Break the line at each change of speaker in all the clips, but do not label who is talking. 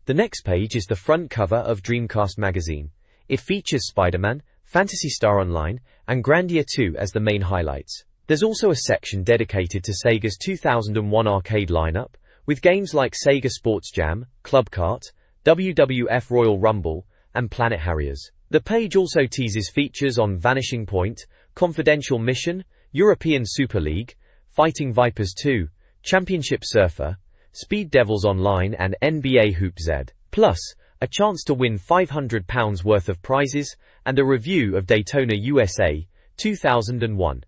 The next page is the front cover of Dreamcast Magazine. It features Spider-Man, Phantasy Star Online, and Grandia 2 as the main highlights. There's also a section dedicated to Sega's 2001 arcade lineup, with games like Sega Sports Jam, Club Kart, WWF Royal Rumble, and Planet Harriers. The page also teases features on Vanishing Point, Confidential Mission, European Super League, Fighting Vipers 2, Championship Surfer, Speed Devils Online and NBA Hoop Z. Plus, a chance to win £500 worth of prizes and a review of Daytona USA 2001.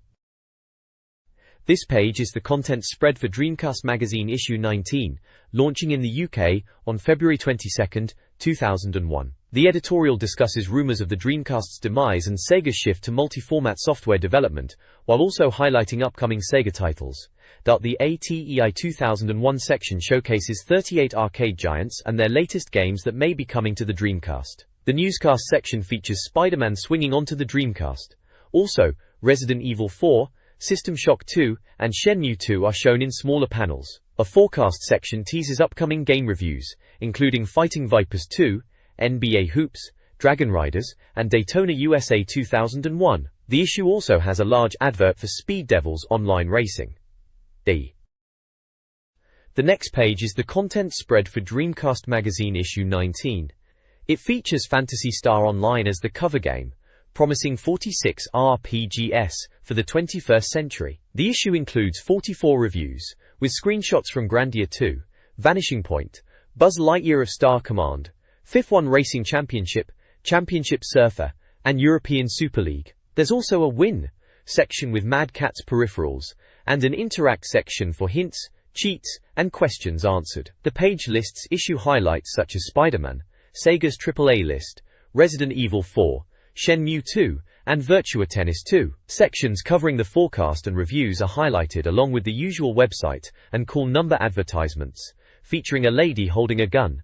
This page is the content spread for Dreamcast Magazine issue 19, launching in the UK on February 22, 2001. The editorial discusses rumors of the Dreamcast's demise and Sega's shift to multi-format software development, while also highlighting upcoming Sega titles. The ATEI 2001 section showcases 38 arcade giants and their latest games that may be coming to the Dreamcast. The newscast section features Spider-Man swinging onto the Dreamcast. Also, Resident Evil 4, System Shock 2, and Shenmue 2 are shown in smaller panels. A forecast section teases upcoming game reviews, including Fighting Vipers 2, NBA Hoops, Dragon Riders, and Daytona USA 2001. The issue also has a large advert for Speed Devils Online Racing. The next page is the content spread for Dreamcast Magazine issue 19. It features Phantasy Star Online as the cover game, promising 46 RPGs for the 21st century. The issue includes 44 reviews, with screenshots from Grandia 2, Vanishing Point, Buzz Lightyear of Star Command, Fifth One Racing Championship, Championship Surfer, and European Super League. There's also a win section with Mad Catz peripherals, and an interact section for hints, cheats, and questions answered. The page lists issue highlights such as Spider-Man, Sega's AAA list, Resident Evil 4, Shenmue 2, and Virtua Tennis 2. Sections covering the forecast and reviews are highlighted along with the usual website and call number advertisements, featuring a lady holding a gun.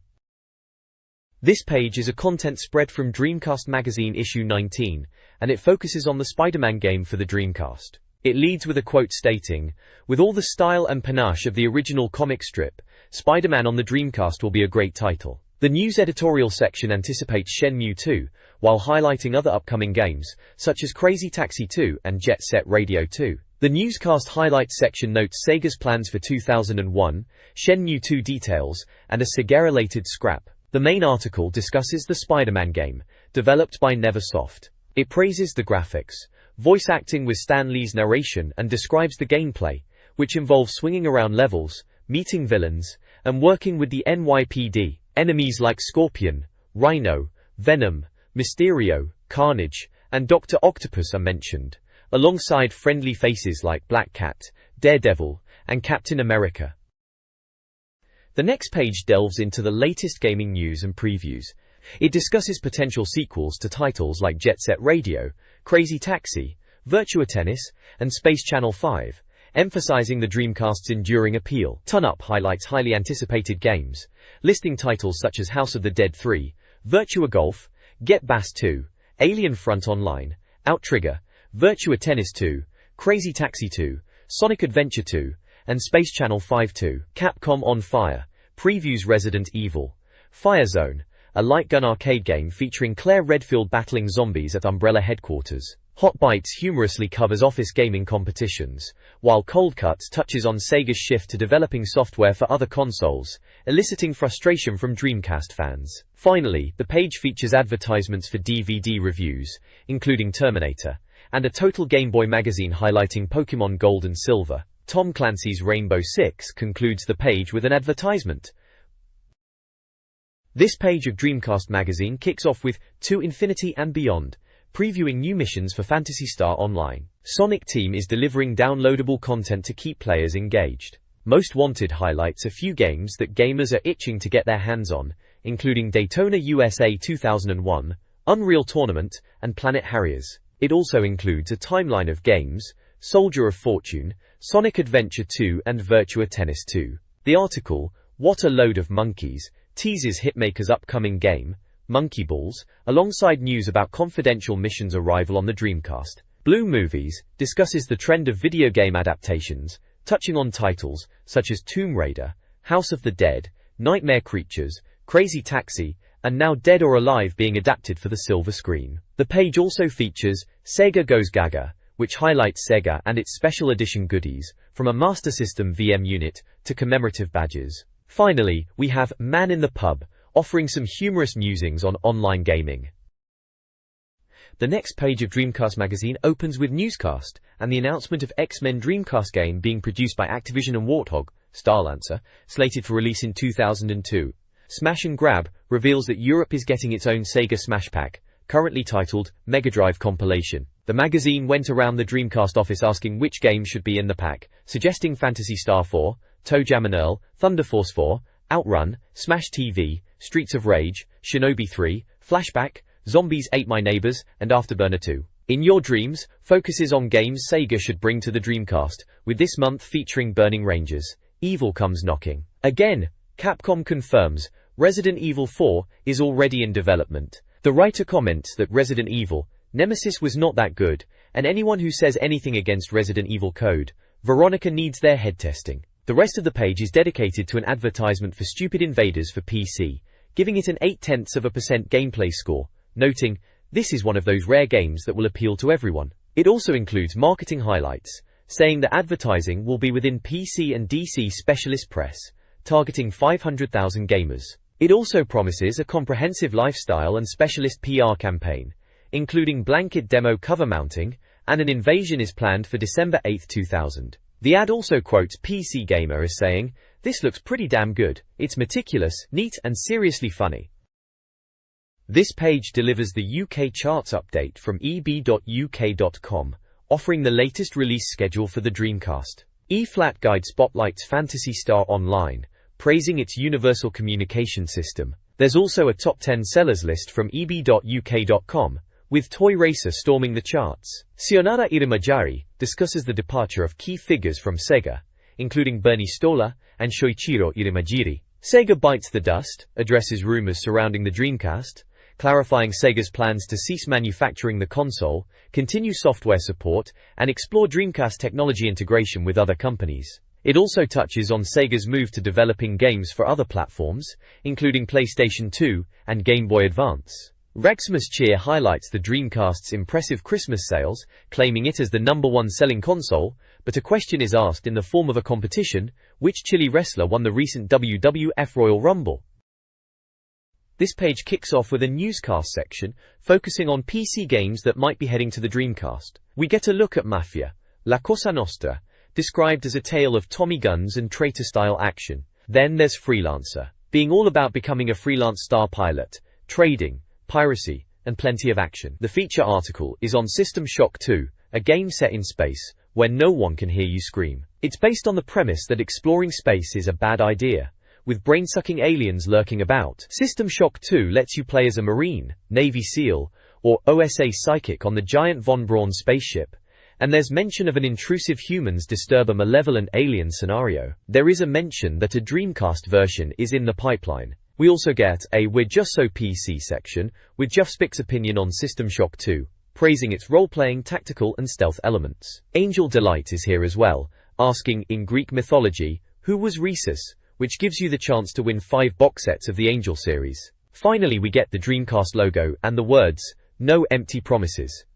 This page is a content spread from Dreamcast Magazine issue 19, and it focuses on the Spider-Man game for the Dreamcast. It leads with a quote stating, "With all the style and panache of the original comic strip, Spider-Man on the Dreamcast will be a great title." The news editorial section anticipates Shenmue 2, while highlighting other upcoming games, such as Crazy Taxi 2 and Jet Set Radio 2. The newscast highlights section notes Sega's plans for 2001, Shenmue 2 details, and a Sega-related scrap. The main article discusses the Spider-Man game, developed by Neversoft. It praises the graphics, voice acting with Stan Lee's narration, and describes the gameplay, which involves swinging around levels, meeting villains, and working with the NYPD. Enemies like Scorpion, Rhino, Venom, Mysterio, Carnage, and Dr. Octopus are mentioned, alongside friendly faces like Black Cat, Daredevil, and Captain America. The next page delves into the latest gaming news and previews. It discusses potential sequels to titles like Jet Set Radio, Crazy Taxi, Virtua Tennis, and Space Channel 5, emphasizing the Dreamcast's enduring appeal. Ton-Up highlights highly anticipated games, listing titles such as House of the Dead 3, Virtua Golf, Get Bass 2, Alien Front Online, Outrigger, Virtua Tennis 2, Crazy Taxi 2, Sonic Adventure 2, and Space Channel 5 2. Capcom On Fire previews Resident Evil, Firezone, a light gun arcade game featuring Claire Redfield battling zombies at Umbrella headquarters. Hot Bites humorously covers office gaming competitions, while Cold Cuts touches on Sega's shift to developing software for other consoles, eliciting frustration from Dreamcast fans. Finally, the page features advertisements for DVD reviews, including Terminator, and a Total Game Boy magazine highlighting Pokémon Gold and Silver. Tom Clancy's Rainbow Six concludes the page with an advertisement. This page of Dreamcast Magazine kicks off with To Infinity and Beyond, previewing new missions for Phantasy Star Online. Sonic Team is delivering downloadable content to keep players engaged. Most Wanted highlights a few games that gamers are itching to get their hands on, including Daytona USA 2001, Unreal Tournament, and Planet Harriers. It also includes a timeline of games, Soldier of Fortune, Sonic Adventure 2 and Virtua Tennis 2. The article, What a Load of Monkeys, teases Hitmaker's upcoming game, Monkey Balls, alongside news about Confidential Mission's arrival on the Dreamcast. Blue Movies discusses the trend of video game adaptations, touching on titles such as Tomb Raider, House of the Dead, Nightmare Creatures, Crazy Taxi, and now Dead or Alive being adapted for the silver screen. The page also features Sega Goes Gaga, which highlights Sega and its special edition goodies, from a Master System VM unit to commemorative badges. Finally, we have Man in the Pub, offering some humorous musings on online gaming. The next page of Dreamcast Magazine opens with Newscast and the announcement of X-Men Dreamcast game being produced by Activision and Warthog, Starlancer, slated for release in 2002. Smash and Grab reveals that Europe is getting its own Sega Smash Pack, currently titled Mega Drive Compilation. The magazine went around the Dreamcast office asking which games should be in the pack, suggesting Phantasy Star 4, Toe Jam and Earl, Thunder Force 4, Outrun, Smash TV, Streets of Rage, Shinobi 3, Flashback, Zombies Ate My Neighbors, and Afterburner 2. In Your Dreams focuses on games Sega should bring to the Dreamcast, with this month featuring Burning Rangers, Evil Comes Knocking. Again, Capcom confirms Resident Evil 4 is already in development. The writer comments that Resident Evil Nemesis was not that good, and anyone who says anything against Resident Evil Code Veronica needs their head testing. The rest of the page is dedicated to an advertisement for Stupid Invaders for PC, giving it an 0.8% gameplay score, noting, "This is one of those rare games that will appeal to everyone." It also includes marketing highlights, saying that advertising will be within PC and DC specialist press, targeting 500,000 gamers. It also promises a comprehensive lifestyle and specialist PR campaign, including blanket demo cover mounting, and an invasion is planned for December 8, 2000. The ad also quotes PC Gamer as saying, "This looks pretty damn good. It's meticulous, neat and seriously funny." This page delivers the UK charts update from eb.uk.com, offering the latest release schedule for the Dreamcast. E-Flat Guide spotlights Phantasy Star Online, praising its universal communication system. There's also a top 10 sellers list from eb.uk.com, with Toy Racer storming the charts. Sionara Irimajari discusses the departure of key figures from Sega, including Bernie Stolar and Shoichiro Irimajiri. Sega Bites the Dust addresses rumors surrounding the Dreamcast, clarifying Sega's plans to cease manufacturing the console, continue software support, and explore Dreamcast technology integration with other companies. It also touches on Sega's move to developing games for other platforms, including PlayStation 2 and Game Boy Advance. Rexmas Cheer highlights the Dreamcast's impressive Christmas sales, claiming it as the #1 selling console, but a question is asked in the form of a competition: which Chile wrestler won the recent WWF Royal Rumble? This page kicks off with a newscast section, focusing on PC games that might be heading to the Dreamcast. We get a look at Mafia, La Cosa Nostra, described as a tale of Tommy guns and traitor-style action. Then there's Freelancer, being all about becoming a freelance star pilot, trading, piracy, and plenty of action. The feature article is on System Shock 2, a game set in space, where no one can hear you scream. It's based on the premise that exploring space is a bad idea, with brain-sucking aliens lurking about. System Shock 2 lets you play as a Marine, Navy SEAL, or OSA psychic on the giant Von Braun spaceship, and there's mention of an intrusive humans disturb a malevolent alien scenario. There is a mention that a Dreamcast version is in the pipeline. We also get a We're Just So PC section, with Jeff Spick's opinion on System Shock 2, praising its role-playing, tactical and stealth elements. Angel Delight is here as well, asking, in Greek mythology, who was Rhesus, which gives you the chance to win 5 box sets of the Angel series. Finally we get the Dreamcast logo and the words, "No empty promises."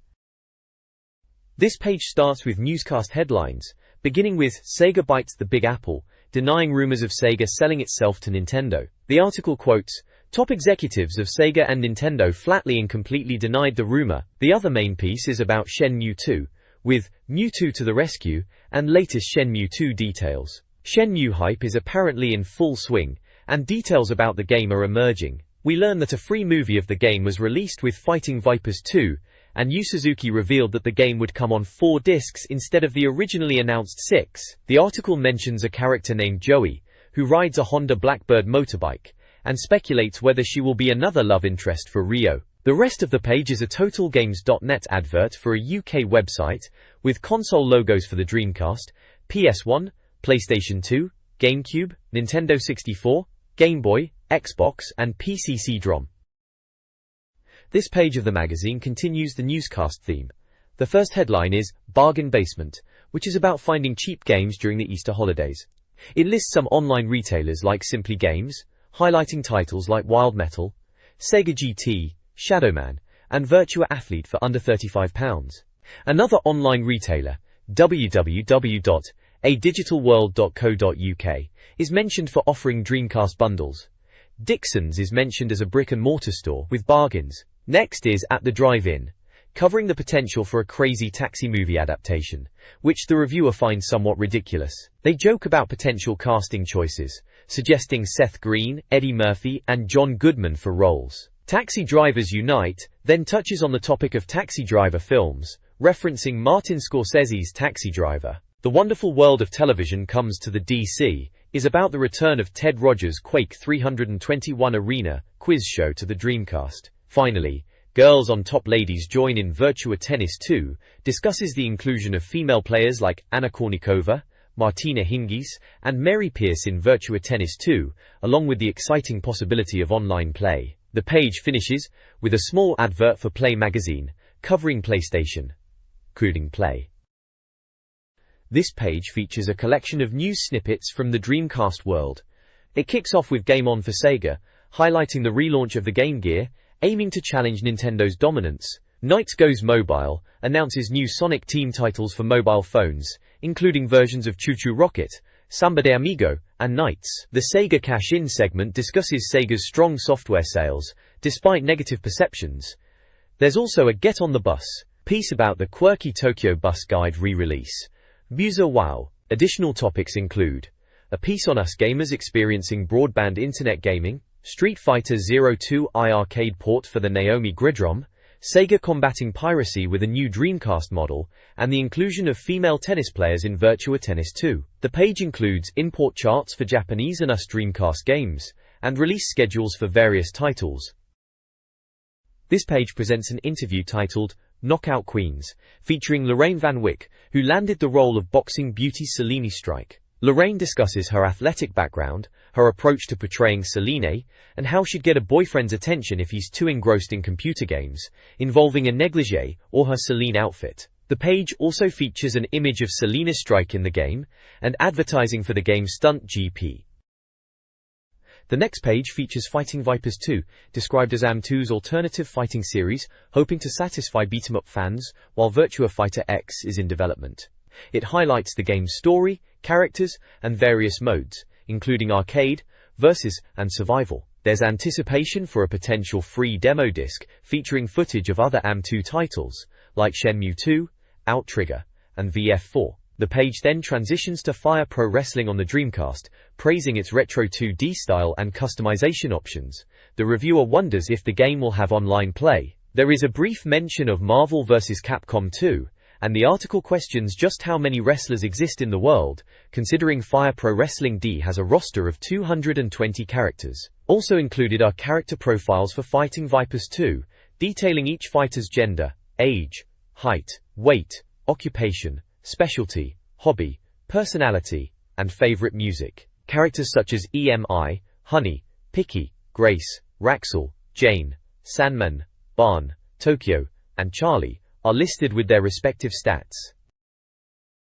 This page starts with newscast headlines, beginning with Sega Bites the Big Apple, denying rumors of Sega selling itself to Nintendo. The article quotes, "Top executives of Sega and Nintendo flatly and completely denied the rumor." The other main piece is about Shenmue 2, with Mewtwo to the rescue, and latest Shenmue 2 details. Shenmue hype is apparently in full swing, and details about the game are emerging. We learn that a free movie of the game was released with Fighting Vipers 2, and Yu Suzuki revealed that the game would come on 4 discs instead of the originally announced 6. The article mentions a character named Joey, who rides a Honda Blackbird motorbike, and speculates whether she will be another love interest for Ryo. The rest of the page is a TotalGames.net advert for a UK website, with console logos for the Dreamcast, PS1, PlayStation 2, GameCube, Nintendo 64, Game Boy, Xbox, and PC CD-ROM. This page of the magazine continues the newscast theme. The first headline is Bargain Basement, which is about finding cheap games during the Easter holidays. It lists some online retailers like Simply Games, highlighting titles like Wild Metal, Sega GT, Shadowman, and Virtua Athlete for under £35. Another online retailer, www.adigitalworld.co.uk, is mentioned for offering Dreamcast bundles. Dixon's is mentioned as a brick-and-mortar store with bargains. Next is At the Drive-In, covering the potential for a crazy taxi movie adaptation, which the reviewer finds somewhat ridiculous. They joke about potential casting choices, suggesting Seth Green, Eddie Murphy, and John Goodman for roles. Taxi Drivers Unite then touches on the topic of taxi driver films, referencing Martin Scorsese's Taxi Driver. The Wonderful World of Television Comes to the DC is about the return of Ted Rogers' Quake 321 Arena quiz show to the Dreamcast. Finally, Girls on Top Ladies Join in Virtua Tennis 2 discusses the inclusion of female players like Anna Kournikova, Martina Hingis, and Mary Pierce in Virtua Tennis 2, along with the exciting possibility of online play. The page finishes with a small advert for Play magazine, covering PlayStation, including Play. This page features a collection of news snippets from the Dreamcast world. It kicks off with Game On for Sega, highlighting the relaunch of the Game Gear, aiming to challenge Nintendo's dominance. Knights Goes Mobile announces new Sonic Team titles for mobile phones, including versions of Choo Choo Rocket, Samba de Amigo, and Knights. The Sega Cash-In segment discusses Sega's strong software sales, despite negative perceptions. There's also a Get on the Bus piece about the quirky Tokyo Bus Guide re-release. Musa Wow. Additional topics include a piece on Us Gamers experiencing broadband internet gaming, Street Fighter 02 iArcade port for the Naomi Gridrom, Sega combating piracy with a new Dreamcast model, and the inclusion of female tennis players in Virtua Tennis 2. The page includes import charts for Japanese and US Dreamcast games, and release schedules for various titles. This page presents an interview titled Knockout Queens, featuring Lorraine Van Wyck, who landed the role of boxing beauty Selene Strike. Lorraine discusses her athletic background, her approach to portraying Selene, and how she'd get a boyfriend's attention if he's too engrossed in computer games, involving a negligee or her Selene outfit. The page also features an image of Selena Strike in the game, and advertising for the game Stunt GP. The next page features Fighting Vipers 2, described as AM2's alternative fighting series, hoping to satisfy beat-em-up fans, while Virtua Fighter X is in development. It highlights the game's story, characters, and various modes, including arcade, versus, and survival. There's anticipation for a potential free demo disc featuring footage of other AM2 titles, like Shenmue 2, Outrigger, and VF4. The page then transitions to Fire Pro Wrestling on the Dreamcast, praising its retro 2D style and customization options. The reviewer wonders if the game will have online play. There is a brief mention of Marvel vs. Capcom 2, and the article questions just how many wrestlers exist in the world, considering Fire Pro Wrestling D has a roster of 220 characters. Also included are character profiles for Fighting Vipers 2, detailing each fighter's gender, age, height, weight, occupation, specialty, hobby, personality, and favorite music. Characters such as EMI, Honey, Picky, Grace, Raxel, Jane, Sandman, Barn, Tokyo, and Charlie are listed with their respective stats.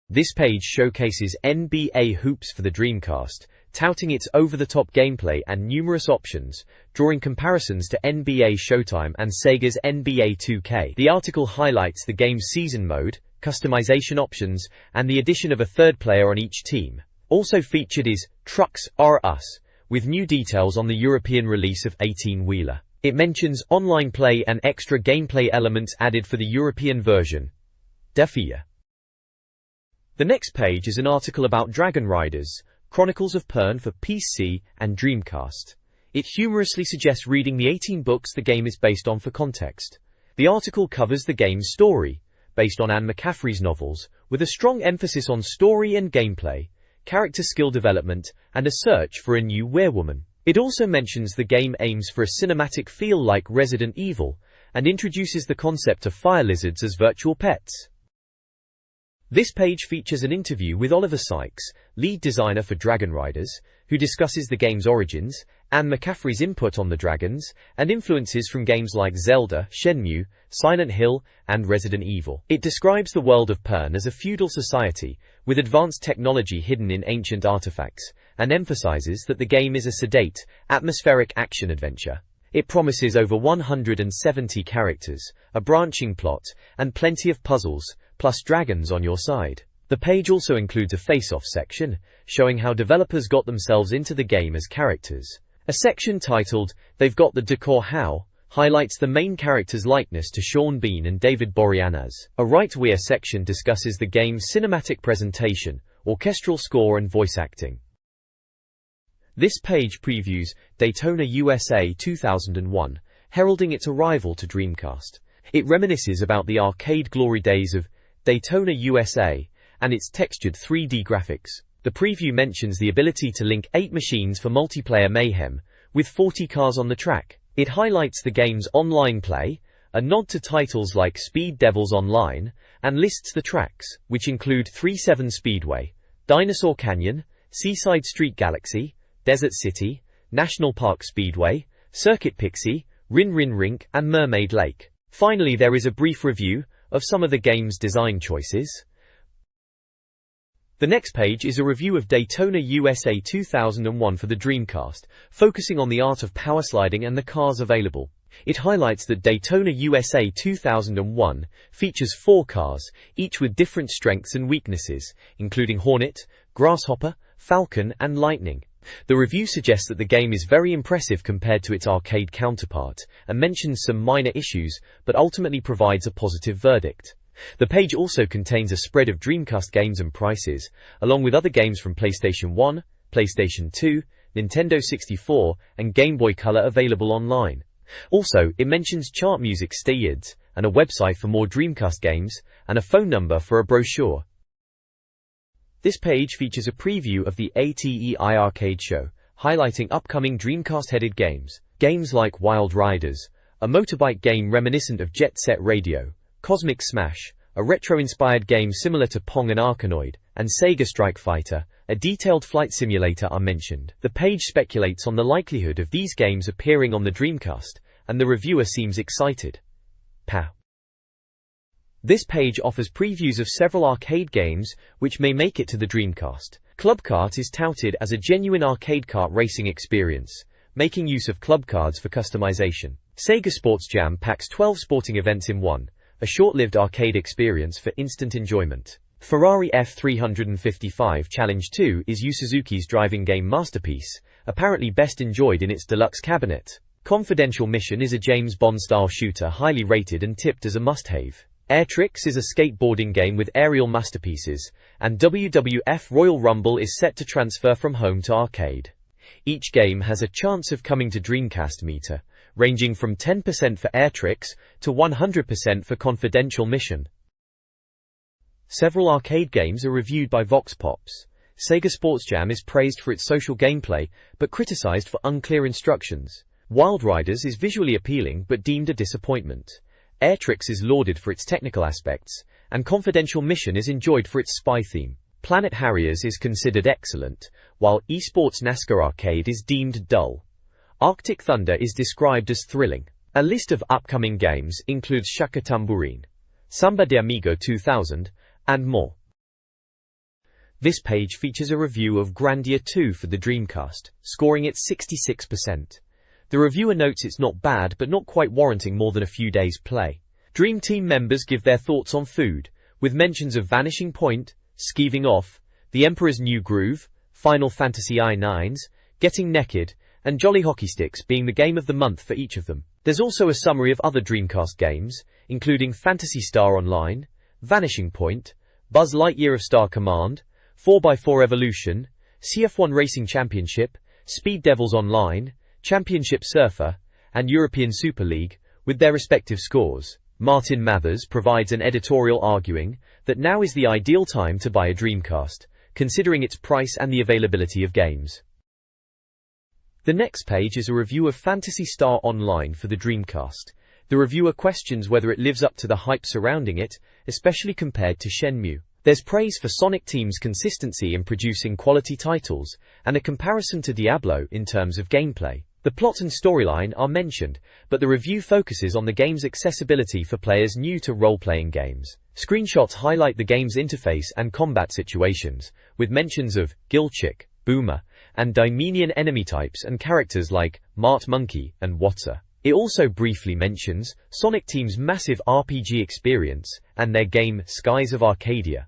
This page showcases NBA Hoops for the Dreamcast, touting its over-the-top gameplay and numerous options, drawing comparisons to NBA Showtime and Sega's NBA 2K. The article highlights the game's season mode, customization options, and the addition of a third player on each team. Also featured is Trucks R Us, with new details on the European release of 18-wheeler. It mentions online play and extra gameplay elements added for the European version. Defia. The next page is an article about Dragon Riders, Chronicles of Pern for PC and Dreamcast. It humorously suggests reading the 18 books the game is based on for context. The article covers the game's story, based on Anne McCaffrey's novels, with a strong emphasis on story and gameplay, character skill development, and a search for a new werewoman. It also mentions the game aims for a cinematic feel like Resident Evil, and introduces the concept of fire lizards as virtual pets. This page features an interview with Oliver Sykes, lead designer for Dragon Riders, who discusses the game's origins, Anne McCaffrey's input on the dragons, and influences from games like Zelda, Shenmue, Silent Hill, and Resident Evil. It describes the world of Pern as a feudal society, with advanced technology hidden in ancient artifacts, and emphasizes that the game is a sedate, atmospheric action-adventure. It promises over 170 characters, a branching plot, and plenty of puzzles, plus dragons on your side. The page also includes a face-off section, showing how developers got themselves into the game as characters. A section titled, "They've Got the Decor How?" highlights the main character's likeness to Sean Bean and David Boreanaz. A right-where section discusses the game's cinematic presentation, orchestral score and voice acting. This page previews Daytona USA 2001, heralding its arrival to Dreamcast. It reminisces about the arcade glory days of Daytona USA and its textured 3D graphics. The preview mentions the ability to link 8 machines for multiplayer mayhem, with 40 cars on the track. It highlights the game's online play, a nod to titles like Speed Devils Online, and lists the tracks, which include 37 Speedway, Dinosaur Canyon, Seaside Street Galaxy, Desert City, National Park Speedway, Circuit Pixie, Rin Rin Rink, and Mermaid Lake. Finally, there is a brief review of some of the game's design choices. The next page is a review of Daytona USA 2001 for the Dreamcast, focusing on the art of power sliding and the cars available. It highlights that Daytona USA 2001 features 4 cars, each with different strengths and weaknesses, including Hornet, Grasshopper, Falcon, and Lightning. The review suggests that the game is very impressive compared to its arcade counterpart, and mentions some minor issues, but ultimately provides a positive verdict. The page also contains a spread of Dreamcast games and prices, along with other games from PlayStation 1, PlayStation 2, Nintendo 64, and Game Boy Color available online. Also, it mentions chart music stats, and a website for more Dreamcast games, and a phone number for a brochure. This page features a preview of the ATEI Arcade Show, highlighting upcoming Dreamcast-headed games. Games like Wild Riders, a motorbike game reminiscent of Jet Set Radio, Cosmic Smash, a retro-inspired game similar to Pong and Arkanoid, and Sega Strike Fighter, a detailed flight simulator are mentioned. The page speculates on the likelihood of these games appearing on the Dreamcast, and the reviewer seems excited. Pow! This page offers previews of several arcade games which may make it to the Dreamcast. Club Kart is touted as a genuine arcade kart racing experience, making use of club cards for customization. Sega Sports Jam packs 12 sporting events in one, a short-lived arcade experience for instant enjoyment. Ferrari F355 Challenge 2 is Yu Suzuki's driving game masterpiece, apparently best enjoyed in its deluxe cabinet. Confidential Mission is a James Bond-style shooter highly rated and tipped as a must-have. Air Tricks is a skateboarding game with aerial masterpieces, and WWF Royal Rumble is set to transfer from home to arcade. Each game has a chance of coming to Dreamcast meter, ranging from 10% for Air Tricks to 100% for Confidential Mission. Several arcade games are reviewed by Vox Pops. Sega Sports Jam is praised for its social gameplay, but criticized for unclear instructions. Wild Riders is visually appealing but deemed a disappointment. Air Tricks is lauded for its technical aspects, and Confidential Mission is enjoyed for its spy theme. Planet Harriers is considered excellent, while eSports NASCAR Arcade is deemed dull. Arctic Thunder is described as thrilling. A list of upcoming games includes Shaka Tambourine, Samba de Amigo 2000, and more. This page features a review of Grandia 2 for the Dreamcast, scoring it 66%. The reviewer notes it's not bad but not quite warranting more than a few days' play. Dream Team members give their thoughts on food, with mentions of Vanishing Point, Skeeving Off, The Emperor's New Groove, Final Fantasy I9s, Getting Naked, and Jolly Hockey Sticks being the game of the month for each of them. There's also a summary of other Dreamcast games, including Phantasy Star Online, Vanishing Point, Buzz Lightyear of Star Command, 4x4 Evolution, CF1 Racing Championship, Speed Devils Online, Championship Surfer, and European Super League, with their respective scores. Martin Mathers provides an editorial arguing that now is the ideal time to buy a Dreamcast, considering its price and the availability of games. The next page is a review of Phantasy Star Online for the Dreamcast. The reviewer questions whether it lives up to the hype surrounding it, especially compared to Shenmue. There's praise for Sonic Team's consistency in producing quality titles, and a comparison to Diablo in terms of gameplay. The plot and storyline are mentioned, but the review focuses on the game's accessibility for players new to role-playing games. Screenshots highlight the game's interface and combat situations, with mentions of Gilchick, Boomer, and Dymenian enemy types and characters like Mart Monkey and Watsa. It also briefly mentions Sonic Team's massive RPG experience and their game Skies of Arcadia.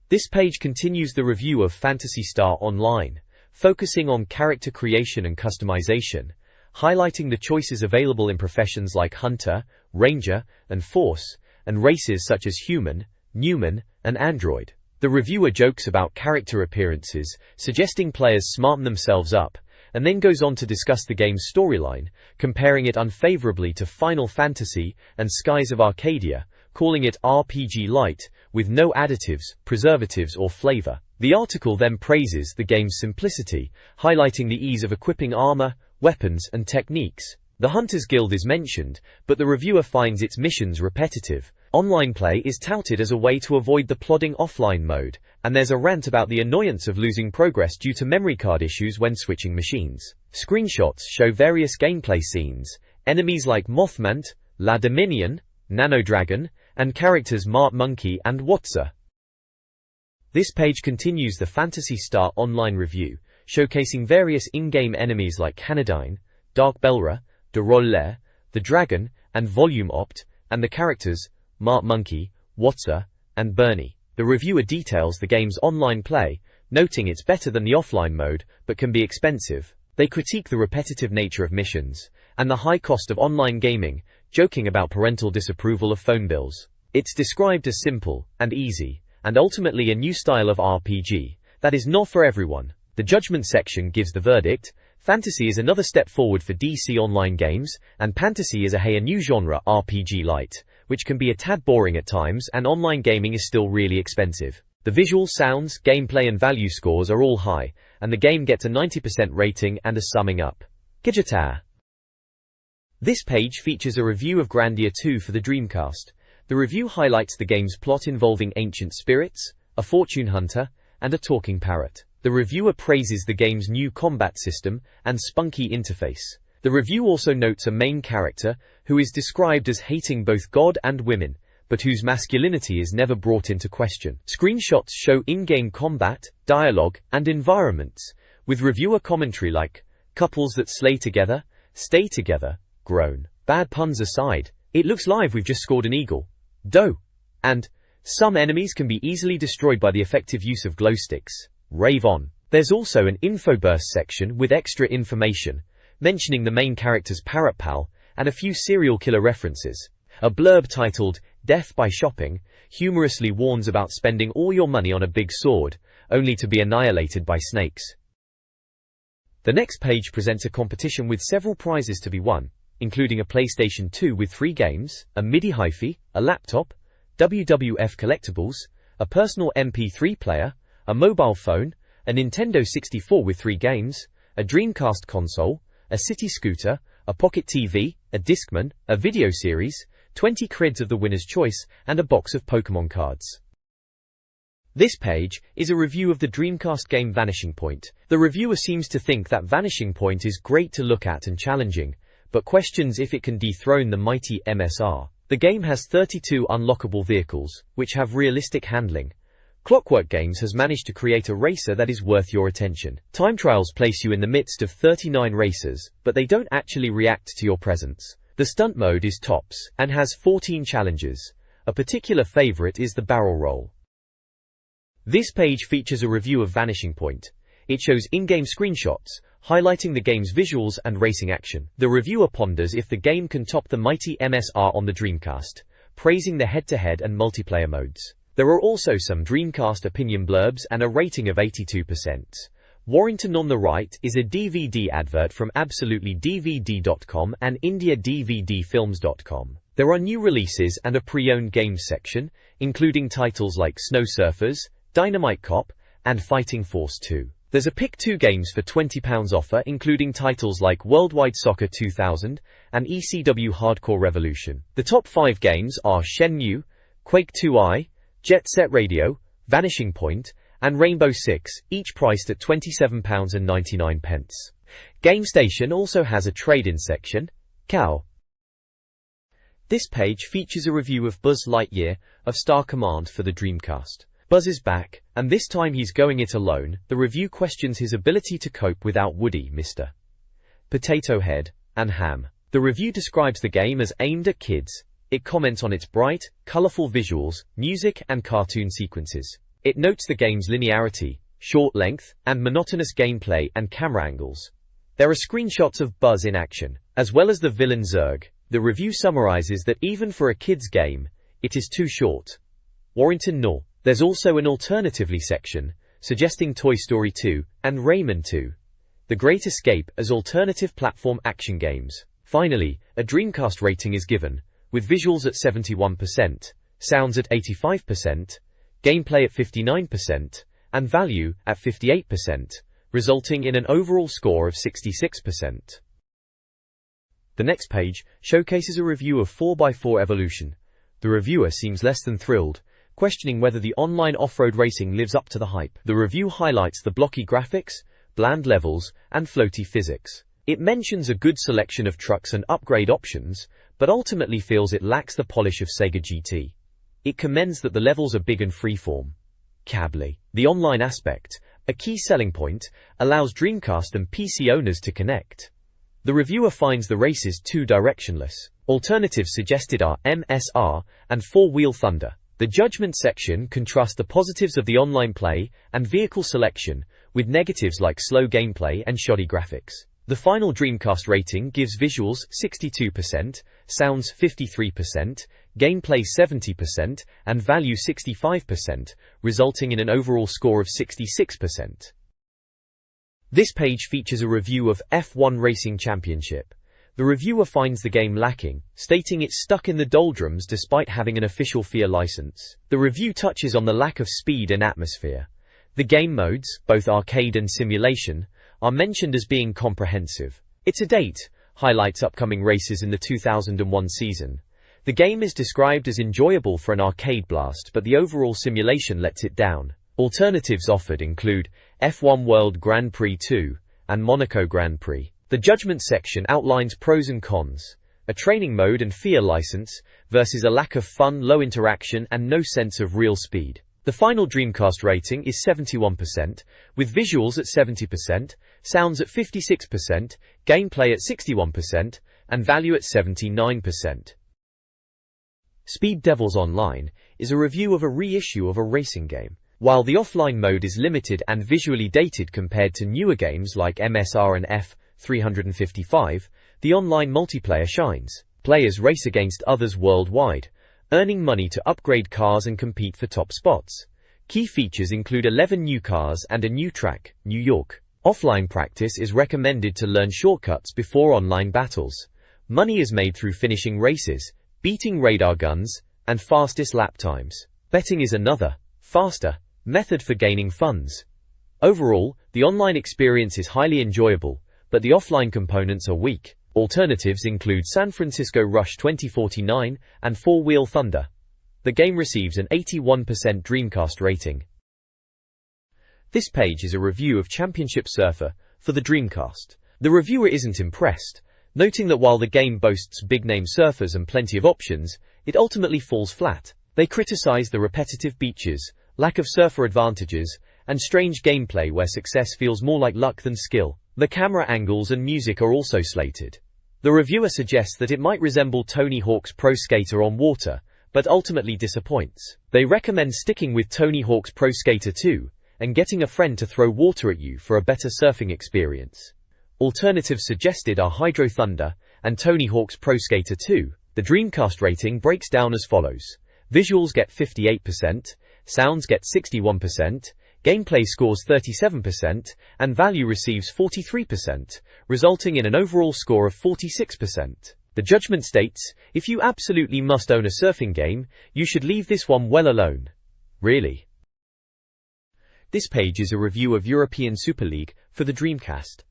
This page continues the review of Phantasy Star Online, focusing on character creation and customization, highlighting the choices available in professions like Hunter, Ranger, and Force, and races such as Human, Newman, and Android. The reviewer jokes about character appearances, suggesting players smarten themselves up, and then goes on to discuss the game's storyline, comparing it unfavorably to Final Fantasy and Skies of Arcadia, calling it RPG light, with no additives, preservatives, or flavor. The article then praises the game's simplicity, highlighting the ease of equipping armor, weapons, and techniques. The Hunters Guild is mentioned, but the reviewer finds its missions repetitive. Online play is touted as a way to avoid the plodding offline mode, and there's a rant about the annoyance of losing progress due to memory card issues when switching machines. Screenshots show various gameplay scenes, enemies like Mothmant, La Dominion, Nanodragon, and characters Mart Monkey and Watsa. This page continues the Phantasy Star Online review, showcasing various in-game enemies like Canadyne, Dark Belra, De Roller, the Dragon, and Volume Opt, and the characters Mart Monkey, Watsa, and Bernie. The reviewer details the game's online play, noting it's better than the offline mode, but can be expensive. They critique the repetitive nature of missions, and the high cost of online gaming, joking about parental disapproval of phone bills. It's described as simple and easy, and ultimately a new style of RPG that is not for everyone. The judgment section gives the verdict: Fantasy is another step forward for DC Online games, and Phantasy is a new genre RPG light, which can be a tad boring at times, and online gaming is still really expensive. The visual, sounds, gameplay and value scores are all high, and the game gets a 90% rating and a summing up. Gadgetar. This page features a review of Grandia 2 for the Dreamcast. The review highlights the game's plot involving ancient spirits, a fortune hunter, and a talking parrot. The reviewer praises the game's new combat system and spunky interface. The review also notes a main character who is described as hating both God and women, but whose masculinity is never brought into question. Screenshots show in-game combat, dialogue, and environments, with reviewer commentary like, "Couples that slay together, stay together, groan." Bad puns aside, it looks live. We've just scored an eagle. Dough. And some enemies can be easily destroyed by the effective use of glow sticks. Rave on. There's also an infoburst section with extra information, mentioning the main character's parrot pal, and a few serial killer references. A blurb titled, "Death by Shopping," humorously warns about spending all your money on a big sword, only to be annihilated by snakes. The next page presents a competition with several prizes to be won, including a PlayStation 2 with 3 games, a MIDI hi-fi, a laptop, WWF collectibles, a personal MP3 player, a mobile phone, a Nintendo 64 with 3 games, a Dreamcast console, a city scooter, a pocket TV, a Discman, a video series, 20 creds of the winner's choice, and a box of Pokémon cards. This page is a review of the Dreamcast game Vanishing Point. The reviewer seems to think that Vanishing Point is great to look at and challenging, but questions if it can dethrone the mighty MSR. The game has 32 unlockable vehicles, which have realistic handling. Clockwork Games has managed to create a racer that is worth your attention. Time trials place you in the midst of 39 racers, but they don't actually react to your presence. The stunt mode is tops, and has 14 challenges. A particular favorite is the barrel roll. This page features a review of Vanishing Point. It shows in-game screenshots, highlighting the game's visuals and racing action. The reviewer ponders if the game can top the mighty MSR on the Dreamcast, praising the head-to-head and multiplayer modes. There are also some Dreamcast opinion blurbs and a rating of 82%. Warrington on the right is a DVD advert from AbsolutelyDVD.com and IndiaDVDFilms.com. There are new releases and a pre-owned games section, including titles like Snow Surfers, Dynamite Cop, and Fighting Force 2. There's a Pick 2 games for £20 offer, including titles like Worldwide Soccer 2000 and ECW Hardcore Revolution. The top 5 games are Shenmue, Quake 2i, Jet Set Radio, Vanishing Point, and Rainbow Six, each priced at £27.99. GameStation also has a trade-in section. Cow. This page features a review of Buzz Lightyear of Star Command for the Dreamcast. Buzz is back, and this time he's going it alone. The review questions his ability to cope without Woody, Mr. Potato Head, and Ham. The review describes the game as aimed at kids. It comments on its bright, colorful visuals, music, and cartoon sequences. It notes the game's linearity, short length, and monotonous gameplay and camera angles. There are screenshots of Buzz in action, as well as the villain Zurg. The review summarizes that even for a kid's game, it is too short. Warrington Nor. There's also an alternatively section, suggesting Toy Story 2 and Rayman 2. The Great Escape as alternative platform action games. Finally, a Dreamcast rating is given, with visuals at 71%, sounds at 85%, gameplay at 59%, and value at 58%, resulting in an overall score of 66%. The next page showcases a review of 4x4 Evolution. The reviewer seems less than thrilled, questioning whether the online off-road racing lives up to the hype. The review highlights the blocky graphics, bland levels, and floaty physics. It mentions a good selection of trucks and upgrade options, but ultimately feels it lacks the polish of Sega GT. It commends that the levels are big and freeform. Cably. The online aspect, a key selling point, allows Dreamcast and PC owners to connect. The reviewer finds the races too directionless. Alternatives suggested are MSR and Four-Wheel Thunder. The judgment section contrasts the positives of the online play and vehicle selection with negatives like slow gameplay and shoddy graphics. The final Dreamcast rating gives visuals 62%, sounds 53%, gameplay 70%, and value 65%, resulting in an overall score of 66%. This page features a review of F1 Racing Championship. The reviewer finds the game lacking, stating it's stuck in the doldrums despite having an official FIA license. The review touches on the lack of speed and atmosphere. The game modes, both arcade and simulation, are mentioned as being comprehensive. It to date highlights upcoming races in the 2001 season. The game is described as enjoyable for an arcade blast, but the overall simulation lets it down. Alternatives offered include F1 World Grand Prix 2 and Monaco Grand Prix. The judgment section outlines pros and cons, a training mode and FIA license versus a lack of fun, low interaction, and no sense of real speed. The final Dreamcast rating is 71%, with visuals at 70%, sounds at 56%, gameplay at 61%, and value at 79%. Speed Devils Online is a review of a reissue of a racing game. While the offline mode is limited and visually dated compared to newer games like MSR and F355, the online multiplayer shines. Players race against others worldwide, earning money to upgrade cars and compete for top spots. Key features include 11 new cars and a new track, New York. Offline practice is recommended to learn shortcuts before online battles. Money is made through finishing races, beating radar guns, and fastest lap times. Betting is another, faster, method for gaining funds. Overall, the online experience is highly enjoyable, but the offline components are weak. Alternatives include San Francisco Rush 2049 and Four-Wheel Thunder. The game receives an 81% Dreamcast rating. This page is a review of Championship Surfer for the Dreamcast. The reviewer isn't impressed, noting that while the game boasts big-name surfers and plenty of options, it ultimately falls flat. They criticize the repetitive beaches, lack of surfer advantages, and strange gameplay where success feels more like luck than skill. The camera angles and music are also slated. The reviewer suggests that it might resemble Tony Hawk's Pro Skater on water, but ultimately disappoints. They recommend sticking with Tony Hawk's Pro Skater 2 and getting a friend to throw water at you for a better surfing experience. Alternatives suggested are Hydro Thunder and Tony Hawk's Pro Skater 2. The Dreamcast rating breaks down as follows. Visuals get 58%, sounds get 61%, gameplay scores 37%, and value receives 43%, resulting in an overall score of 46%. The judgment states, if you absolutely must own a surfing game, you should leave this one well alone. Really? This page is a review of European Super League for the Dreamcast.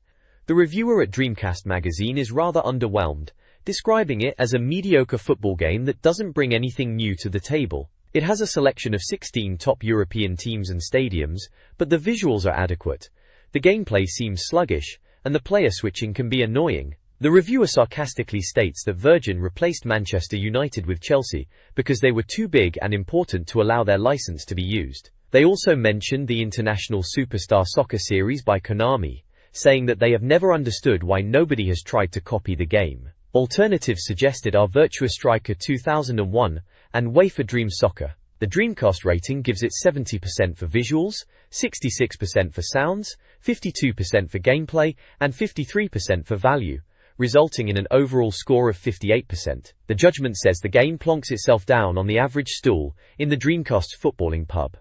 The reviewer at Dreamcast Magazine is rather underwhelmed, describing it as a mediocre football game that doesn't bring anything new to the table. It has a selection of 16 top European teams and stadiums, but the visuals are adequate. The gameplay seems sluggish, and the player switching can be annoying. The reviewer sarcastically states that Virgin replaced Manchester United with Chelsea because they were too big and important to allow their license to be used. They also mentioned the International Superstar Soccer series by Konami, saying that they have never understood why nobody has tried to copy the game. Alternatives suggested are Virtua Striker 2001 and Wafer Dream Soccer. The Dreamcast rating gives it 70% for visuals, 66% for sounds, 52% for gameplay, and 53% for value, resulting in an overall score of 58%. The judgment says the game plonks itself down on the average stool in the Dreamcast footballing pub.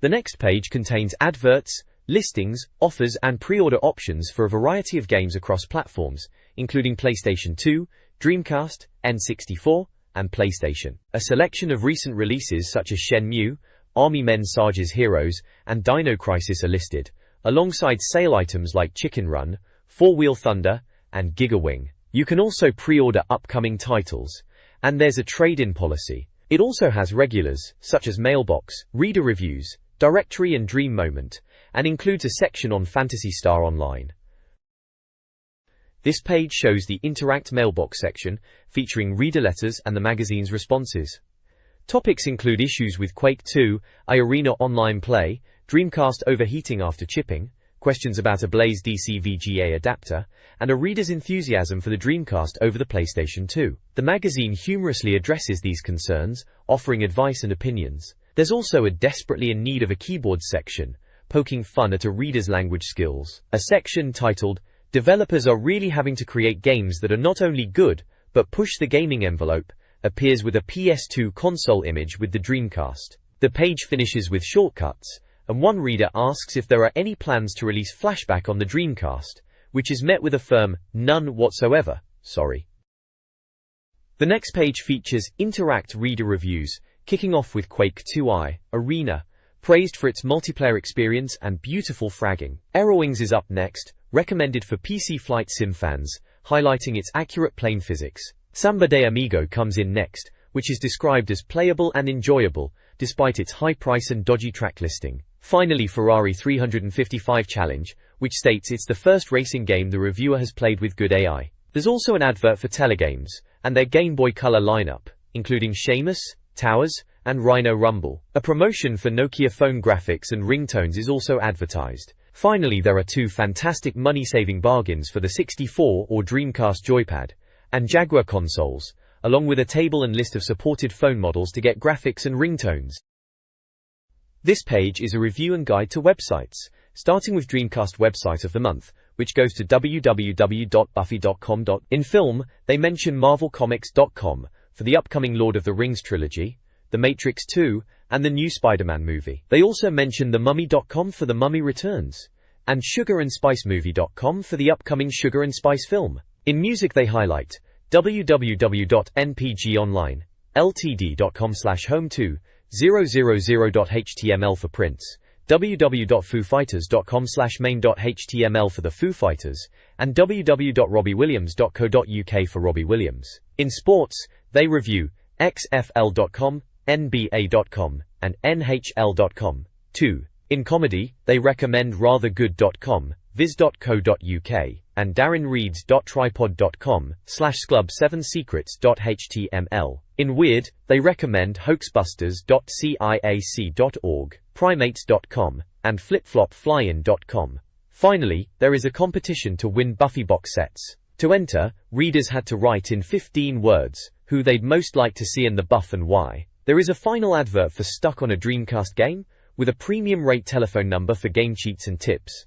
The next page contains adverts, listings, offers and pre-order options for a variety of games across platforms, including PlayStation 2, Dreamcast, N64, and PlayStation. A selection of recent releases such as Shenmue, Army Men Sarge's Heroes, and Dino Crisis are listed, alongside sale items like Chicken Run, Four Wheel Thunder, and Gigawing. You can also pre-order upcoming titles, and there's a trade-in policy. It also has regulars, such as Mailbox, Reader Reviews, Directory and Dream Moment, and includes a section on Phantasy Star Online. This page shows the Interact Mailbox section, featuring reader letters and the magazine's responses. Topics include issues with Quake 2, iArena Online Play, Dreamcast overheating after chipping, questions about a Blaze DC VGA adapter, and a reader's enthusiasm for the Dreamcast over the PlayStation 2. The magazine humorously addresses these concerns, offering advice and opinions. There's also a desperately in need of a keyboard section, poking fun at a reader's language skills. A section titled, Developers are really having to create games that are not only good, but push the gaming envelope, appears with a PS2 console image with the Dreamcast. The page finishes with shortcuts, and one reader asks if there are any plans to release Flashback on the Dreamcast, which is met with a firm, none whatsoever, sorry. The next page features Interact reader reviews, kicking off with Quake 2 Arena, praised for its multiplayer experience and beautiful fragging. Aerowings is up next, recommended for PC flight sim fans, highlighting its accurate plane physics. Samba de Amigo comes in next, which is described as playable and enjoyable, despite its high price and dodgy track listing. Finally, Ferrari 355 Challenge, which states it's the first racing game the reviewer has played with good AI. There's also an advert for Telegames, and their Game Boy Color lineup, including Seamus, Towers, and Rhino Rumble. A promotion for Nokia phone graphics and ringtones is also advertised. Finally, there are two fantastic money-saving bargains for the 64 or Dreamcast Joypad and Jaguar consoles, along with a table and list of supported phone models to get graphics and ringtones. This page is a review and guide to websites, starting with Dreamcast Website of the Month, which goes to www.buffy.com. In film, they mention marvelcomics.com for the upcoming Lord of the Rings trilogy, The Matrix 2, and the new Spider-Man movie. They also mention themummy.com for The Mummy Returns, and sugarandspicemovie.com for the upcoming Sugar and Spice film. In music they highlight www.npgonline.ltd.com/home2.000.html for Prince, www.foofighters.com/main.html for the Foo Fighters, and www.robbiewilliams.co.uk for Robbie Williams. In sports, they review xfl.com, nba.com, and nhl.com. 2. In comedy, they recommend rathergood.com, viz.co.uk, and darrenreeds.tripod.com/sclub7secrets.html. In weird, they recommend hoaxbusters.ciac.org, primates.com, and flipflopflyin.com. Finally, there is a competition to win Buffy box sets. To enter, readers had to write in 15 words who they'd most like to see in the buff and why. There is a final advert for Stuck on a Dreamcast Game, with a premium rate telephone number for game cheats and tips.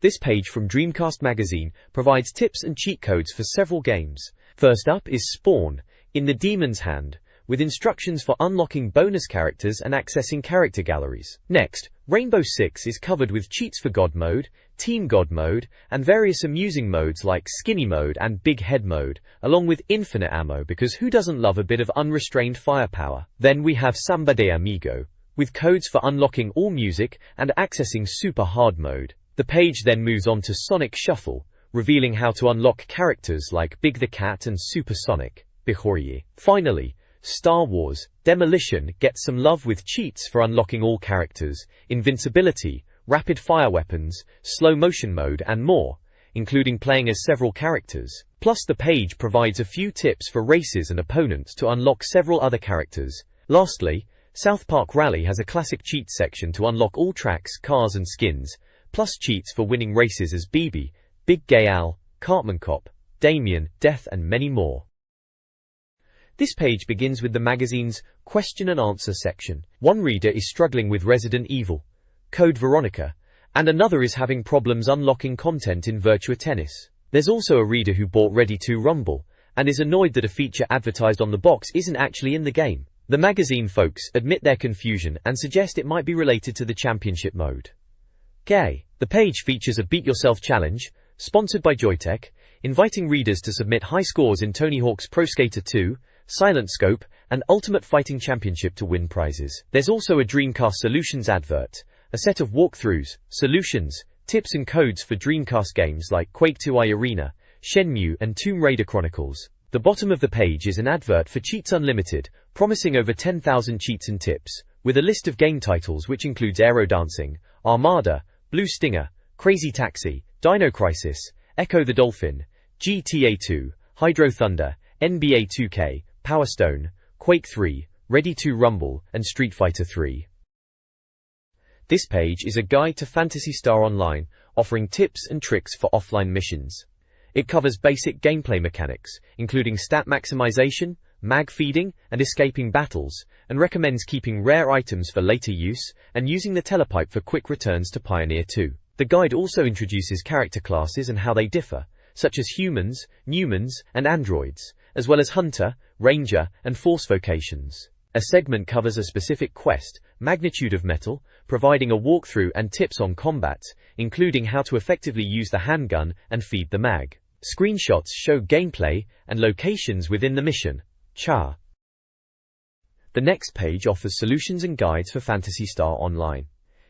This page from Dreamcast Magazine provides tips and cheat codes for several games. First up is Spawn, in the Demon's Hand, with instructions for unlocking bonus characters and accessing character galleries. Next, Rainbow Six is covered with cheats for God Mode, Team God Mode, and various amusing modes like Skinny Mode and Big Head Mode, along with infinite ammo because who doesn't love a bit of unrestrained firepower? Then we have Samba de Amigo, with codes for unlocking all music and accessing Super Hard Mode. The page then moves on to Sonic Shuffle, revealing how to unlock characters like Big the Cat and Super Sonic. Finally, Star Wars Demolition gets some love with cheats for unlocking all characters, invincibility, rapid fire weapons, slow motion mode and more, including playing as several characters. Plus the page provides a few tips for races and opponents to unlock several other characters. Lastly, South Park Rally has a classic cheat section to unlock all tracks, cars and skins, plus cheats for winning races as BB, Big Gay Al, Cartman Cop, Damien, Death and many more. This page begins with the magazine's question and answer section. One reader is struggling with Resident Evil, Code Veronica, and another is having problems unlocking content in Virtua Tennis. There's also a reader who bought Ready to Rumble, and is annoyed that a feature advertised on the box isn't actually in the game. The magazine folks admit their confusion and suggest it might be related to the championship mode. Gay. The page features a Beat Yourself challenge, sponsored by Joytech, inviting readers to submit high scores in Tony Hawk's Pro Skater 2, Silent Scope, and Ultimate Fighting Championship to win prizes. There's also a Dreamcast Solutions advert, a set of walkthroughs, solutions, tips and codes for Dreamcast games like Quake 2 Arena, Shenmue and Tomb Raider Chronicles. The bottom of the page is an advert for Cheats Unlimited, promising over 10,000 cheats and tips, with a list of game titles which includes Aero Dancing, Armada, Blue Stinger, Crazy Taxi, Dino Crisis, Echo the Dolphin, GTA 2, Hydro Thunder, NBA 2K, Power Stone, Quake 3, Ready to Rumble, and Street Fighter 3. This page is a guide to Phantasy Star Online, offering tips and tricks for offline missions. It covers basic gameplay mechanics, including stat maximization, mag feeding, and escaping battles, and recommends keeping rare items for later use, and using the telepipe for quick returns to Pioneer 2. The guide also introduces character classes and how they differ, such as humans, Newmans, and androids, as well as Hunter, Ranger, and Force vocations. A segment covers a specific quest, Magnitude of Metal, providing a walkthrough and tips on combat, including how to effectively use the handgun and feed the mag. Screenshots show gameplay and locations within the mission. Cha. The next page offers solutions and guides for Phantasy Star Online.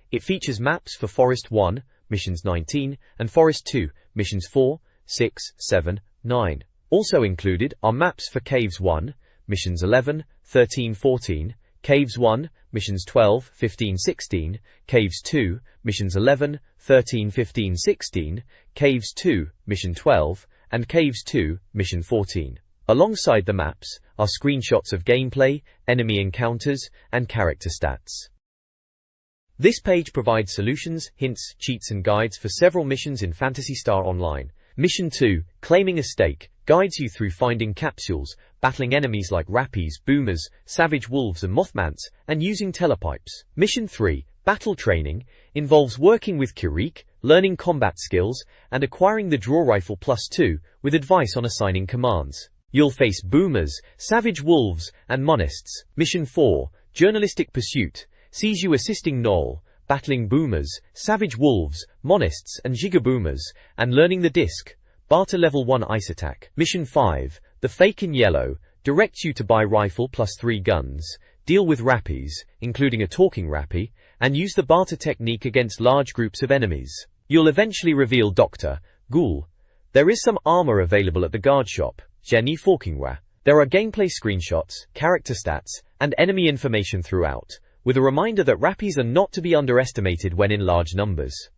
It features maps for Forest 1, Missions 19, and Forest 2, Missions 4, 6, 7, 9. Also included are maps for Caves 1, Missions 11, 13, 14, Caves 1, Missions 12, 15, 16, Caves 2, Missions 11, 13, 15, 16, Caves 2, Mission 12, and Caves 2, Mission 14. Alongside the maps are screenshots of gameplay, enemy encounters, and character stats. This page provides solutions, hints, cheats and guides for several missions in Phantasy Star Online. Mission 2, Claiming a Stake, guides you through finding capsules, battling enemies like Rappies, Boomers, Savage Wolves and Mothmants, and using telepipes. Mission 3, Battle Training, involves working with Kirik, learning combat skills, and acquiring the Draw Rifle +2, with advice on assigning commands. You'll face Boomers, Savage Wolves, and Monists. Mission 4, Journalistic Pursuit, sees you assisting Noel, battling Boomers, Savage Wolves, Monists and Gigaboomers, and learning the disc, Barter Level 1 Ice Attack. Mission 5, The Fake in Yellow, directs you to buy Rifle +3 guns, deal with Rappies, including a talking Rappy, and use the barter technique against large groups of enemies. You'll eventually reveal Dr. Ghoul. There is some armor available at the guard shop, Jenny Forkingwa. There are gameplay screenshots, character stats, and enemy information throughout, with a reminder that Rappies are not to be underestimated when in large numbers.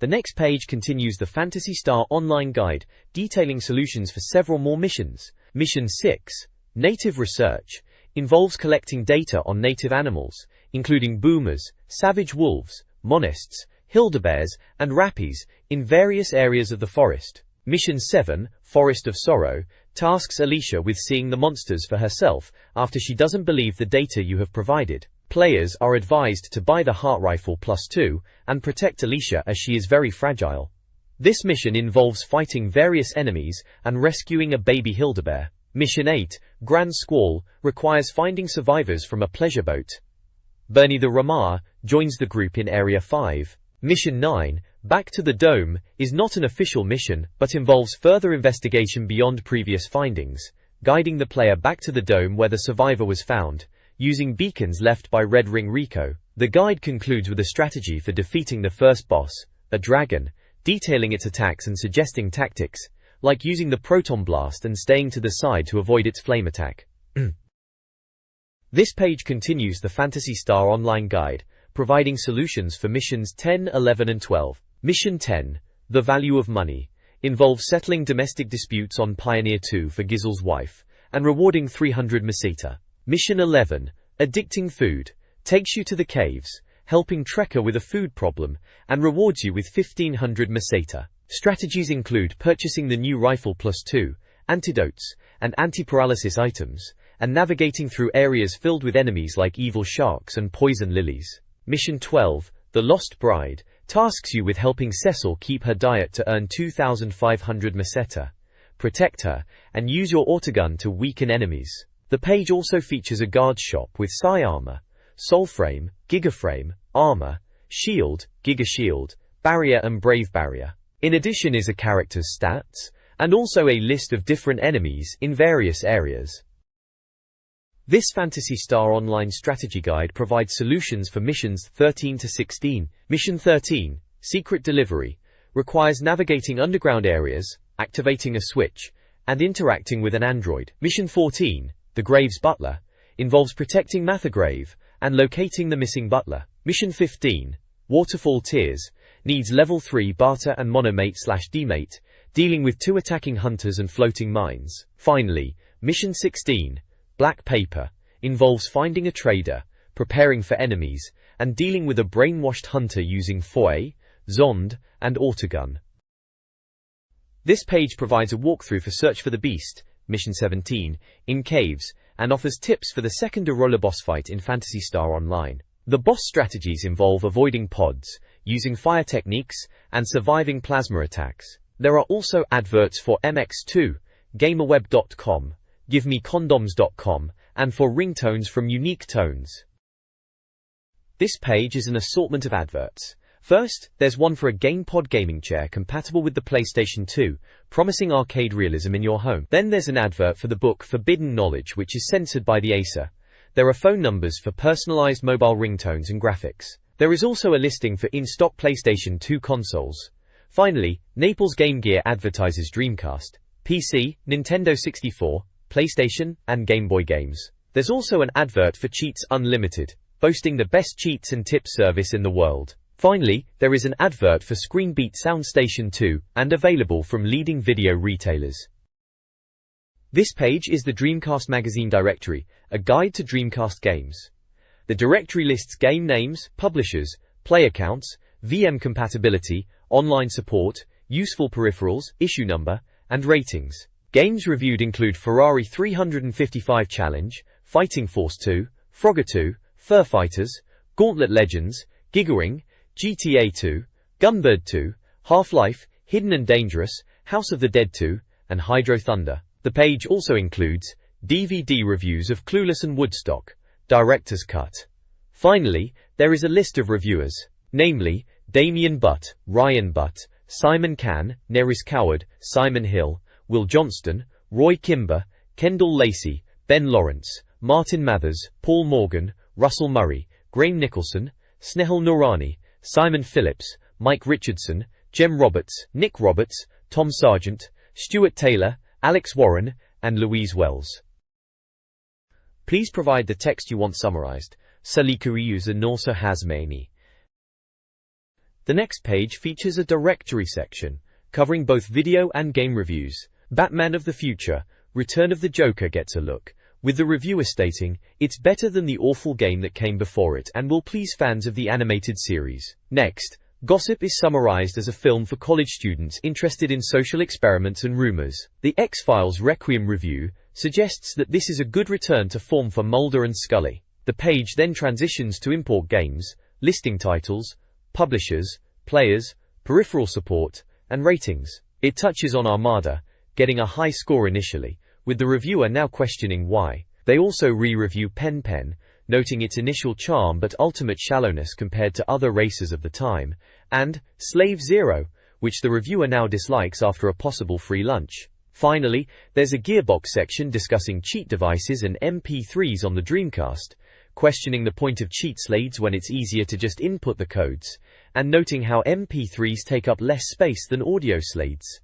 The next page continues the Phantasy Star Online guide, detailing solutions for several more missions. Mission 6, Native Research, involves collecting data on native animals, including Boomers, Savage Wolves, Monists, Hildebears, and Rappies, in various areas of the forest. Mission 7, Forest of Sorrow, tasks Alicia with seeing the monsters for herself after she doesn't believe the data you have provided. Players are advised to buy the Heart Rifle +2 and protect Alicia as she is very fragile. This mission involves fighting various enemies and rescuing a baby Hildebear. Mission 8, Grand Squall, requires finding survivors from a pleasure boat. Bernie the Ramar joins the group in Area 5. Mission 9, Back to the Dome, is not an official mission, but involves further investigation beyond previous findings, guiding the player back to the dome where the survivor was found, using beacons left by Red Ring Rico. The guide concludes with a strategy for defeating the first boss, a dragon, detailing its attacks and suggesting tactics, like using the Proton Blast and staying to the side to avoid its flame attack. This page continues the Phantasy Star Online guide, providing solutions for missions 10, 11 and 12. Mission 10, The Value of Money, involves settling domestic disputes on Pioneer 2 for Gizel's wife, and rewarding 300 Meseta. Mission 11, Addicting Food takes you to the caves, helping Trekker with a food problem, and rewards you with 1500 meseta. Strategies include purchasing the new rifle +2, antidotes, and anti-paralysis items, and navigating through areas filled with enemies like evil sharks and poison lilies. Mission 12, The Lost Bride, tasks you with helping Cecil keep her diet to earn 2500 meseta, protect her, and use your autogun to weaken enemies. The page also features a guard shop with Psi Armor, Soul Frame, Giga Frame, Armor, Shield, Giga Shield, Barrier and Brave Barrier. In addition is a character's stats, and also a list of different enemies in various areas. This Phantasy Star Online strategy guide provides solutions for missions 13 to 16. Mission 13, Secret Delivery, requires navigating underground areas, activating a switch, and interacting with an android. Mission 14, The Grave's Butler, involves protecting Mathagrave and locating the missing butler. Mission 15, Waterfall Tears, needs level 3 barter and monomate/demate, dealing with 2 attacking hunters and floating mines. Finally, Mission 16, Black Paper, involves finding a trader, preparing for enemies, and dealing with a brainwashed hunter using Foy, Zond, and Autogun. This page provides a walkthrough for Search for the Beast, Mission 17, in caves, and offers tips for the second Arola boss fight in Phantasy Star Online. The boss strategies involve avoiding pods, using fire techniques, and surviving plasma attacks. There are also adverts for MX2, GamerWeb.com, GiveMeCondoms.com, and for ringtones from Unique Tones. This page is an assortment of adverts. First, there's one for a GamePod gaming chair compatible with the PlayStation 2, promising arcade realism in your home. Then there's an advert for the book Forbidden Knowledge, which is censored by the Acer. There are phone numbers for personalized mobile ringtones and graphics. There is also a listing for in-stock PlayStation 2 consoles. Finally, Naples Game Gear advertises Dreamcast, PC, Nintendo 64, PlayStation, and Game Boy games. There's also an advert for Cheats Unlimited, boasting the best cheats and tips service in the world. Finally, there is an advert for Screenbeat Soundstation 2, and available from leading video retailers. This page is the Dreamcast Magazine directory, a guide to Dreamcast games. The directory lists game names, publishers, play accounts, VM compatibility, online support, useful peripherals, issue number, and ratings. Games reviewed include Ferrari 355 Challenge, Fighting Force 2, Frogger 2, Fur Fighters, Gauntlet Legends, Gigaring, GTA 2, Gunbird 2, Half-Life, Hidden and Dangerous, House of the Dead 2, and Hydro Thunder. The page also includes DVD reviews of Clueless and Woodstock, Director's Cut. Finally, there is a list of reviewers, namely, Damien Butt, Ryan Butt, Simon Can, Neris Coward, Simon Hill, Will Johnston, Roy Kimber, Kendall Lacey, Ben Lawrence, Martin Mathers, Paul Morgan, Russell Murray, Graham Nicholson, Snehal Noorani, Simon Phillips, Mike Richardson, Jem Roberts, Nick Roberts, Tom Sargent, Stuart Taylor, Alex Warren, and Louise Wells. Please provide the text you want summarized. Salikuriuza Norsa Hasmani. The next page features a directory section, covering both video and game reviews. Batman of the Future, Return of the Joker gets a look, with the reviewer stating, "It's better than the awful game that came before it and will please fans of the animated series." Next, Gossip is summarized as a film for college students interested in social experiments and rumors. The X-Files Requiem review suggests that this is a good return to form for Mulder and Scully. The page then transitions to import games, listing titles, publishers, players, peripheral support, and ratings. It touches on Armada, getting a high score initially, with the reviewer now questioning why. They also re-review Pen Pen, noting its initial charm but ultimate shallowness compared to other races of the time, and Slave Zero, which the reviewer now dislikes after a possible free lunch. Finally, there's a Gearbox section discussing cheat devices and MP3s on the Dreamcast, questioning the point of cheat slades when it's easier to just input the codes, and noting how MP3s take up less space than audio slades.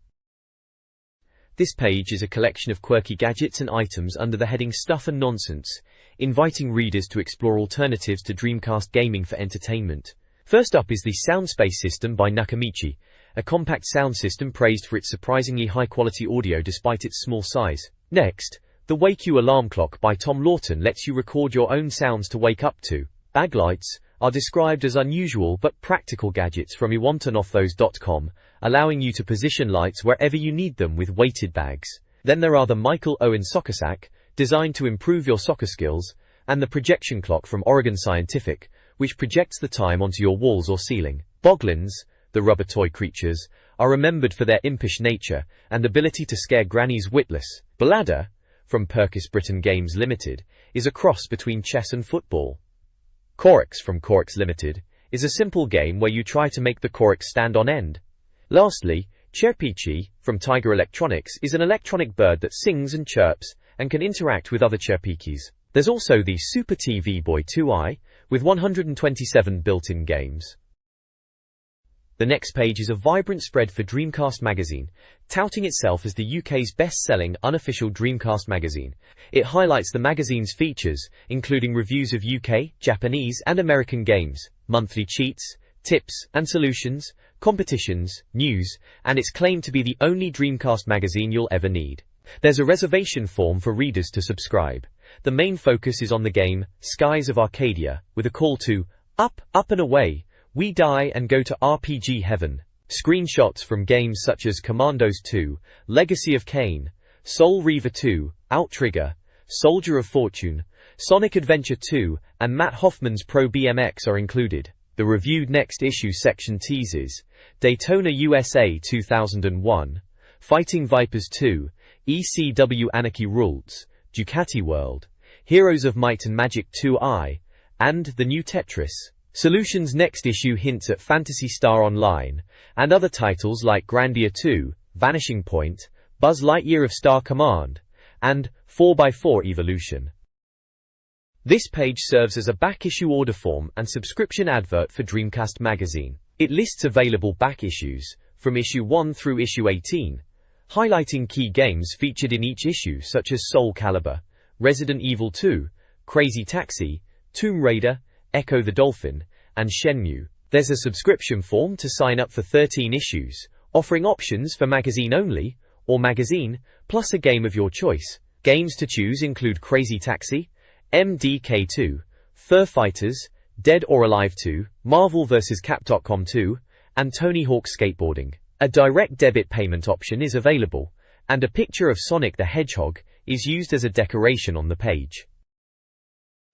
This page is a collection of quirky gadgets and items under the heading Stuff and Nonsense, inviting readers to explore alternatives to Dreamcast gaming for entertainment. First up is the Soundspace system by Nakamichi, a compact sound system praised for its surprisingly high-quality audio despite its small size. Next, The Wake You alarm clock by Tom Lawton lets you record your own sounds to wake up to. Bag lights are described as unusual but practical gadgets from iwantonoffthose.com, allowing you to position lights wherever you need them with weighted bags. Then there are the Michael Owen soccer sack, designed to improve your soccer skills, and the projection clock from Oregon Scientific, which projects the time onto your walls or ceiling. Boglins, the rubber toy creatures, are remembered for their impish nature and ability to scare grannies witless. Bladder, from Perkis Britain Games Limited, is a cross between chess and football. Corix from Corix Limited is a simple game where you try to make the Corix stand on end. Lastly, Chirpichi from Tiger Electronics is an electronic bird that sings and chirps and can interact with other Chirpikis. There's also the Super TV Boy 2i with 127 built-in games. The next page is a vibrant spread for Dreamcast Magazine, touting itself as the UK's best-selling unofficial Dreamcast magazine. It highlights the magazine's features, including reviews of UK, Japanese and American games, monthly cheats, tips and solutions, competitions, news, and it's claimed to be the only Dreamcast magazine you'll ever need. There's a reservation form for readers to subscribe. The main focus is on the game, Skies of Arcadia, with a call to up, up and away. We die and go to RPG heaven. Screenshots from games such as Commandos 2, Legacy of Kain, Soul Reaver 2, Outrigger, Soldier of Fortune, Sonic Adventure 2, and Matt Hoffman's Pro BMX are included. The reviewed next issue section teases Daytona USA 2001, Fighting Vipers 2, ECW Anarchy Rules, Ducati World, Heroes of Might and Magic 2i, and the new Tetris. Solutions next issue hints at Phantasy Star Online, and other titles like Grandia 2, Vanishing Point, Buzz Lightyear of Star Command, and 4x4 Evolution. This page serves as a back-issue order form and subscription advert for Dreamcast Magazine. It lists available back issues, from issue 1 through issue 18, highlighting key games featured in each issue such as Soul Calibur, Resident Evil 2, Crazy Taxi, Tomb Raider, Echo the Dolphin, and Shenmue. There's a subscription form to sign up for 13 issues, offering options for magazine only, or magazine, plus a game of your choice. Games to choose include Crazy Taxi, MDK2, Fur Fighters, Dead or Alive 2, Marvel vs. Capcom 2, and Tony Hawk Skateboarding. A direct debit payment option is available, and a picture of Sonic the Hedgehog is used as a decoration on the page.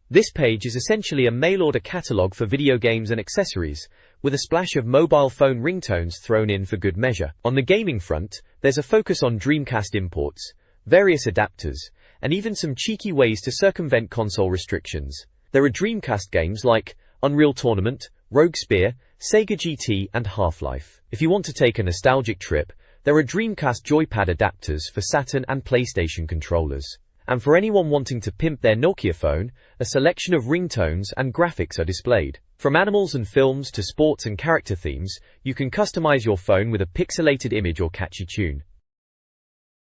This page is essentially a mail-order catalog for video games and accessories, with a splash of mobile phone ringtones thrown in for good measure. On the gaming front, there's a focus on Dreamcast imports, various adapters, and even some cheeky ways to circumvent console restrictions. There are Dreamcast games like Unreal Tournament, Rogue Spear, Sega GT, and Half-Life. If you want to take a nostalgic trip, there are Dreamcast joypad adapters for Saturn and PlayStation controllers. And for anyone wanting to pimp their Nokia phone, a selection of ringtones and graphics are displayed. From animals and films to sports and character themes, you can customize your phone with a pixelated image or catchy tune.